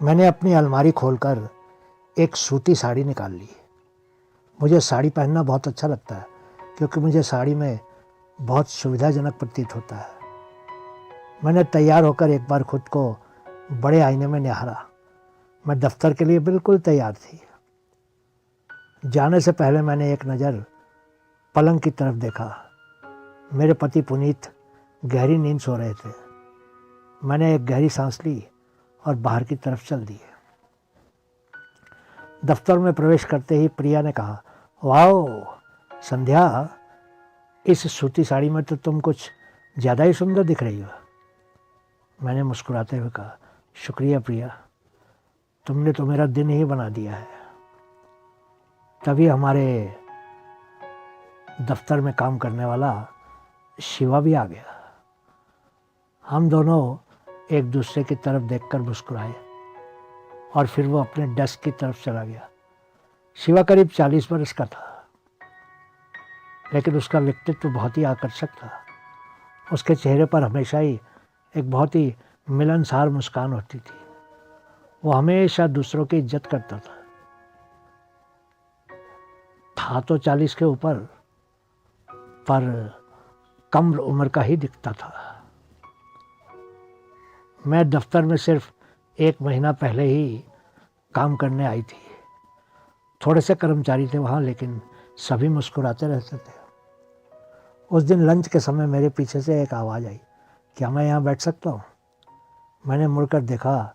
मैंने अपनी अलमारी खोलकर एक सूती साड़ी निकाल ली। मुझे साड़ी पहनना बहुत अच्छा लगता है क्योंकि मुझे साड़ी में बहुत सुविधाजनक प्रतीत होता है। मैंने तैयार होकर एक बार खुद को बड़े आईने में निहारा। मैं दफ्तर के लिए बिल्कुल तैयार थी। जाने से पहले मैंने एक नज़र पलंग की तरफ देखा। मेरे पति पुनीत गहरी नींद सो रहे थे। मैंने एक गहरी सांस ली और बाहर की तरफ चल दी। दफ्तर में प्रवेश करते ही प्रिया ने कहा, वाओ संध्या, इस सूती साड़ी में तो तुम कुछ ज़्यादा ही सुंदर दिख रही हो। मैंने मुस्कुराते हुए कहा, शुक्रिया प्रिया, तुमने तो मेरा दिन ही बना दिया है। तभी हमारे दफ्तर में काम करने वाला शिवा भी आ गया। हम दोनों एक दूसरे की तरफ देखकर मुस्कुराए और फिर वो अपने डेस्क की तरफ चला गया। शिवा करीब 40 बरस का था, लेकिन उसका व्यक्तित्व बहुत ही आकर्षक था। उसके चेहरे पर हमेशा ही एक बहुत ही मिलनसार मुस्कान होती थी। वो हमेशा दूसरों की इज्जत करता था। तो 40 के ऊपर, पर कम उम्र का ही दिखता था। मैं दफ्तर में सिर्फ 1 महीना पहले ही काम करने आई थी। थोड़े से कर्मचारी थे वहाँ, लेकिन सभी मुस्कुराते रहते थे। उस दिन लंच के समय मेरे पीछे से एक आवाज़ आई, क्या मैं यहाँ बैठ सकता हूँ? मैंने मुड़कर देखा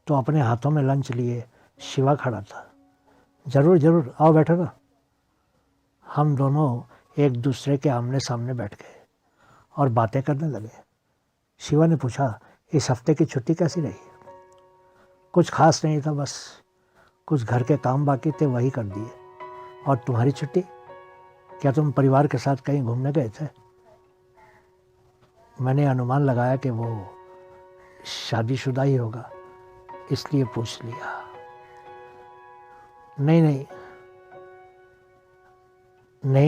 तो अपने हाथों में लंच लिए शिवा खड़ा था। ज़रूर ज़रूर, आओ बैठो ना। हम दोनों एक दूसरे के आमने सामने बैठ गए और बातें करने लगे। शिवा ने पूछा, इस हफ्ते की छुट्टी कैसी रही? कुछ खास नहीं था, बस कुछ घर के काम बाकी थे, वही कर दिए। और तुम्हारी छुट्टी? क्या तुम परिवार के साथ कहीं घूमने गए थे? मैंने अनुमान लगाया कि वो शादीशुदा ही होगा, इसलिए पूछ लिया। नहीं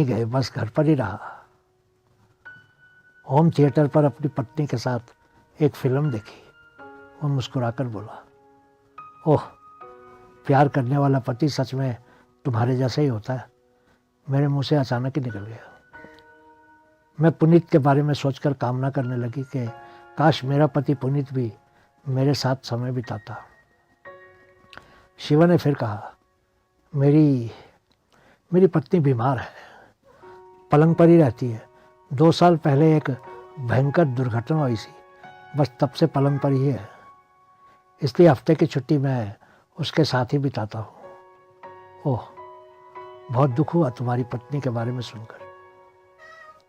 गए, बस घर पर ही रहा। होम थिएटर पर अपनी पत्नी के साथ एक फिल्म देखी। वो मुस्कुराकर बोला, ओह, प्यार करने वाला पति सच में तुम्हारे जैसा ही होता है। मेरे मुंह से अचानक ही निकल गया। मैं पुनीत के बारे में सोचकर कामना करने लगी कि काश मेरा पति पुनीत भी मेरे साथ समय बिताता। शिवा ने फिर कहा, मेरी पत्नी बीमार है, पलंग पर ही रहती है। 2 साल पहले एक भयंकर दुर्घटना हुई थी, बस तब से पलंग पर ही है। इसलिए हफ्ते की छुट्टी मैं उसके साथ ही बिताता हूँ। ओह, बहुत दुख हुआ तुम्हारी पत्नी के बारे में सुनकर।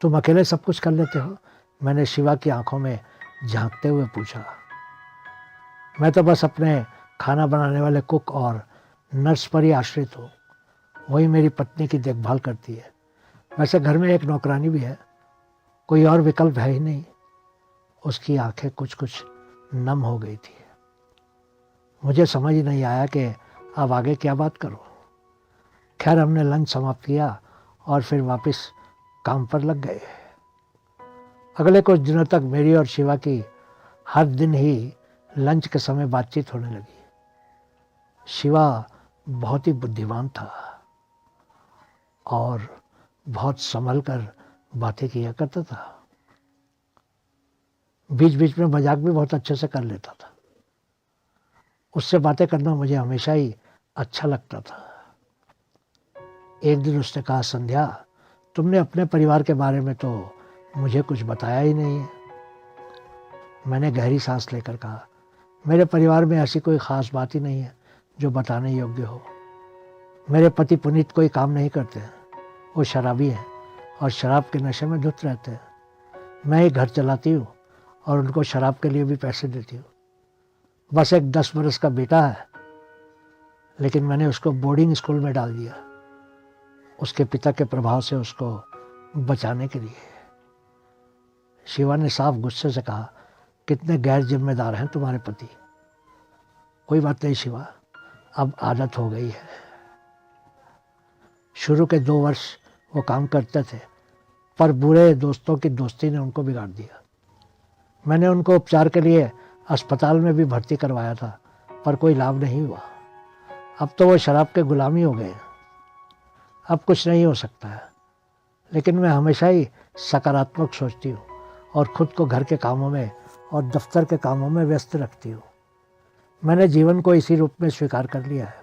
तुम अकेले सब कुछ कर लेते हो? मैंने शिवा की आंखों में झांकते हुए पूछा। मैं तो बस अपने खाना बनाने वाले कुक और नर्स पर ही आश्रित हूँ। वही मेरी पत्नी की देखभाल करती है। वैसे घर में एक नौकरानी भी है, कोई और विकल्प है ही नहीं। उसकी आंखें कुछ नम हो गई थी। मुझे समझ ही नहीं आया कि अब आगे क्या बात करूं। खैर, हमने लंच समाप्त किया और फिर वापस काम पर लग गए। अगले कुछ दिनों तक मेरी और शिवा की हर दिन ही लंच के समय बातचीत होने लगी। शिवा बहुत ही बुद्धिमान था और बहुत संभल कर बातें किया करता था। बीच बीच में मजाक भी बहुत अच्छे से कर लेता था। उससे बातें करना मुझे हमेशा ही अच्छा लगता था। एक दिन उसने कहा, संध्या, तुमने अपने परिवार के बारे में तो मुझे कुछ बताया ही नहीं है। मैंने गहरी सांस लेकर कहा, मेरे परिवार में ऐसी कोई ख़ास बात ही नहीं है जो बताने योग्य हो। मेरे पति पुनीत कोई काम नहीं करते हैं, वो शराबी हैं और शराब के नशे में धुत रहते हैं। मैं ही घर चलाती हूँ और उनको शराब के लिए भी पैसे देती हूँ। बस एक 10 बरस का बेटा है, लेकिन मैंने उसको बोर्डिंग स्कूल में डाल दिया, उसके पिता के प्रभाव से उसको बचाने के लिए। शिवा ने साफ गुस्से से कहा, कितने गैर जिम्मेदार हैं तुम्हारे पति। कोई बात नहीं शिवा, अब आदत हो गई है। शुरू के 2 वर्ष वो काम करते थे, पर बुरे दोस्तों की दोस्ती ने उनको बिगाड़ दिया। मैंने उनको उपचार के लिए अस्पताल में भी भर्ती करवाया था, पर कोई लाभ नहीं हुआ। अब तो वो शराब के गुलामी हो गए। अब कुछ नहीं हो सकता है। लेकिन मैं हमेशा ही सकारात्मक सोचती हूँ और खुद को घर के कामों में और दफ्तर के कामों में व्यस्त रखती हूँ। मैंने जीवन को इसी रूप में स्वीकार कर लिया है।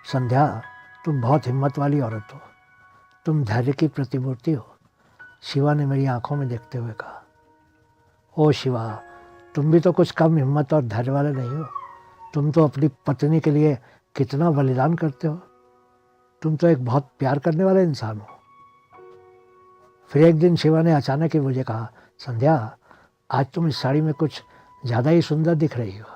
संध्या, तुम बहुत हिम्मत वाली औरत हो। तुम धैर्य की प्रतिमूर्ति हो, शिवा ने मेरी आंखों में देखते हुए कहा। ओ शिवा, तुम भी तो कुछ कम हिम्मत और धैर्य वाले नहीं हो। तुम तो अपनी पत्नी के लिए कितना बलिदान करते हो। तुम तो एक बहुत प्यार करने वाले इंसान हो। फिर एक दिन शिवा ने अचानक ही मुझे कहा, संध्या, आज तुम इस साड़ी में कुछ ज़्यादा ही सुंदर दिख रही हो।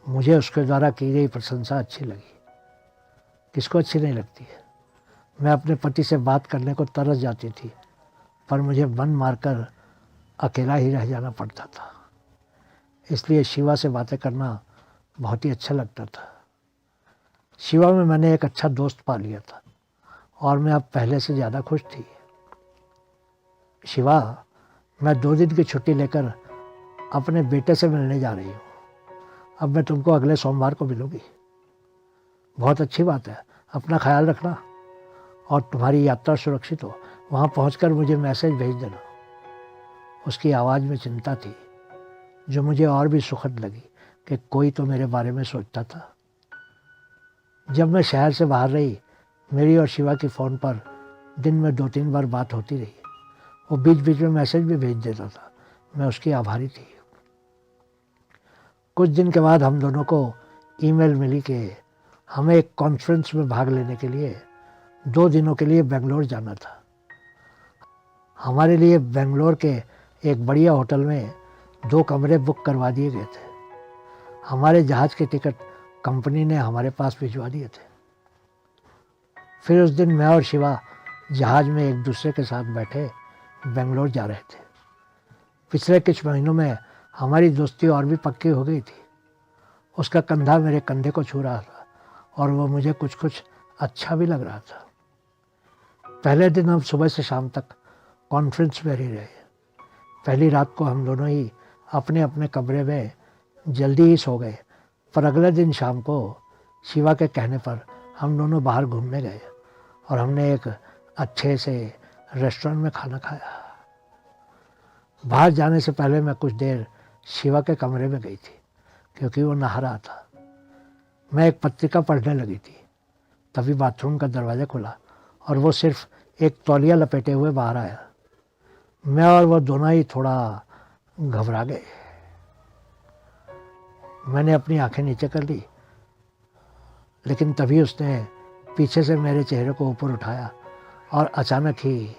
मुझे उसके द्वारा की गई प्रशंसा अच्छी लगी। किसको अच्छी नहीं लगती है। मैं अपने पति से बात करने को तरस जाती थी, पर मुझे मन मारकर अकेला ही रह जाना पड़ता था। इसलिए शिवा से बातें करना बहुत ही अच्छा लगता था। शिवा में मैंने एक अच्छा दोस्त पा लिया था और मैं अब पहले से ज़्यादा खुश थी। शिवा, मैं 2 दिन की छुट्टी लेकर अपने बेटे से मिलने जा रही हूँ। अब मैं तुमको अगले सोमवार को मिलूँगी। बहुत अच्छी बात है। अपना ख्याल रखना और तुम्हारी यात्रा सुरक्षित हो। वहाँ पहुँचकर मुझे मैसेज भेज देना। उसकी आवाज़ में चिंता थी, जो मुझे और भी सुखद लगी कि कोई तो मेरे बारे में सोचता था। जब मैं शहर से बाहर रही, मेरी और शिवा की फ़ोन पर दिन में 2-3 बार बात होती रही। वो बीच बीच में मैसेज भी भेज देता था। मैं उसकी आभारी थी। कुछ दिन के बाद हम दोनों को ईमेल मिली कि हमें एक कॉन्फ्रेंस में भाग लेने के लिए 2 दिनों के लिए बेंगलोर जाना था। हमारे लिए बेंगलोर के एक बढ़िया होटल में 2 कमरे बुक करवा दिए गए थे। हमारे जहाज़ के टिकट कंपनी ने हमारे पास भिजवा दिए थे। फिर उस दिन मैं और शिवा जहाज़ में एक दूसरे के साथ बैठे बेंगलोर जा रहे थे। पिछले कुछ महीनों में हमारी दोस्ती और भी पक्की हो गई थी। उसका कंधा मेरे कंधे को छू रहा था और वो मुझे कुछ कुछ अच्छा भी लग रहा था। पहले दिन हम सुबह से शाम तक कॉन्फ्रेंस में ही रहे। पहली रात को हम दोनों ही अपने अपने कमरे में जल्दी ही सो गए, पर अगले दिन शाम को शिवा के कहने पर हम दोनों बाहर घूमने गए और हमने एक अच्छे से रेस्टोरेंट में खाना खाया। बाहर जाने से पहले मैं कुछ देर शिवा के कमरे में गई थी, क्योंकि वो नहा रहा था। मैं एक पत्रिका पढ़ने लगी थी। तभी बाथरूम का दरवाज़ा खुला और वो सिर्फ एक तौलिया लपेटे हुए बाहर आया। मैं और वो दोनों ही थोड़ा घबरा गए। मैंने अपनी आंखें नीचे कर ली, लेकिन तभी उसने पीछे से मेरे चेहरे को ऊपर उठाया और अचानक ही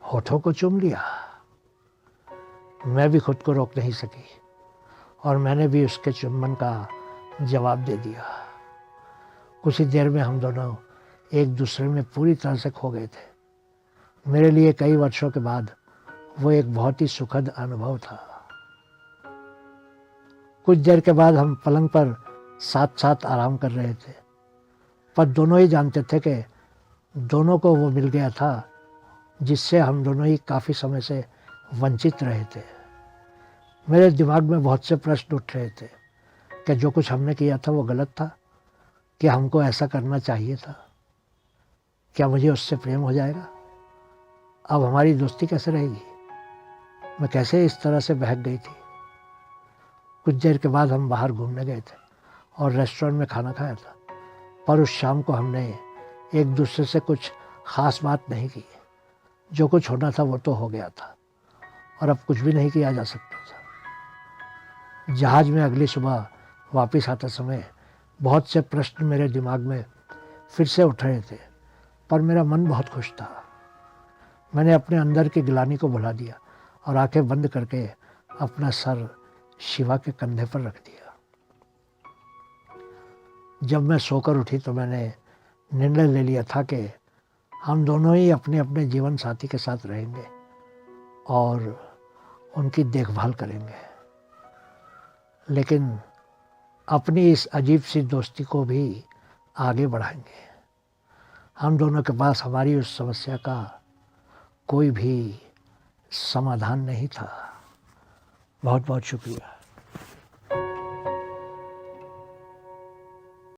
होठों को चूम लिया। मैं भी खुद को रोक नहीं सकी और मैंने भी उसके चुम्बन का जवाब दे दिया। कुछ ही देर में हम दोनों एक दूसरे में पूरी तरह से खो गए थे। मेरे लिए कई वर्षों के बाद वो एक बहुत ही सुखद अनुभव था। कुछ देर के बाद हम पलंग पर साथ साथ आराम कर रहे थे, पर दोनों ही जानते थे कि दोनों को वो मिल गया था जिससे हम दोनों ही काफ़ी समय से वंचित रहे थे। मेरे दिमाग में बहुत से प्रश्न उठ रहे थे कि जो कुछ हमने किया था वो गलत था, कि हमको ऐसा करना चाहिए था, क्या मुझे उससे प्रेम हो जाएगा, अब हमारी दोस्ती कैसे रहेगी। मैं कैसे इस तरह से बहक गई थी। कुछ देर के बाद हम बाहर घूमने गए थे और रेस्टोरेंट में खाना खाया था, पर उस शाम को हमने एक दूसरे से कुछ ख़ास बात नहीं की। जो कुछ होना था वो तो हो गया था और अब कुछ भी नहीं किया जा सकता था। जहाज़ में अगली सुबह वापस आते समय बहुत से प्रश्न मेरे दिमाग में फिर से उठ रहे थे, पर मेरा मन बहुत खुश था। मैंने अपने अंदर की गिलानी को भुला दिया और आंखें बंद करके अपना सर शिवा के कंधे पर रख दिया। जब मैं सोकर उठी तो मैंने निर्णय ले लिया था कि हम दोनों ही अपने अपने जीवन साथी के साथ रहेंगे और उनकी देखभाल करेंगे, लेकिन अपनी इस अजीब सी दोस्ती को भी आगे बढ़ाएंगे। हम दोनों के पास हमारी उस समस्या का कोई भी समाधान नहीं था, बहुत बहुत शुक्रिया।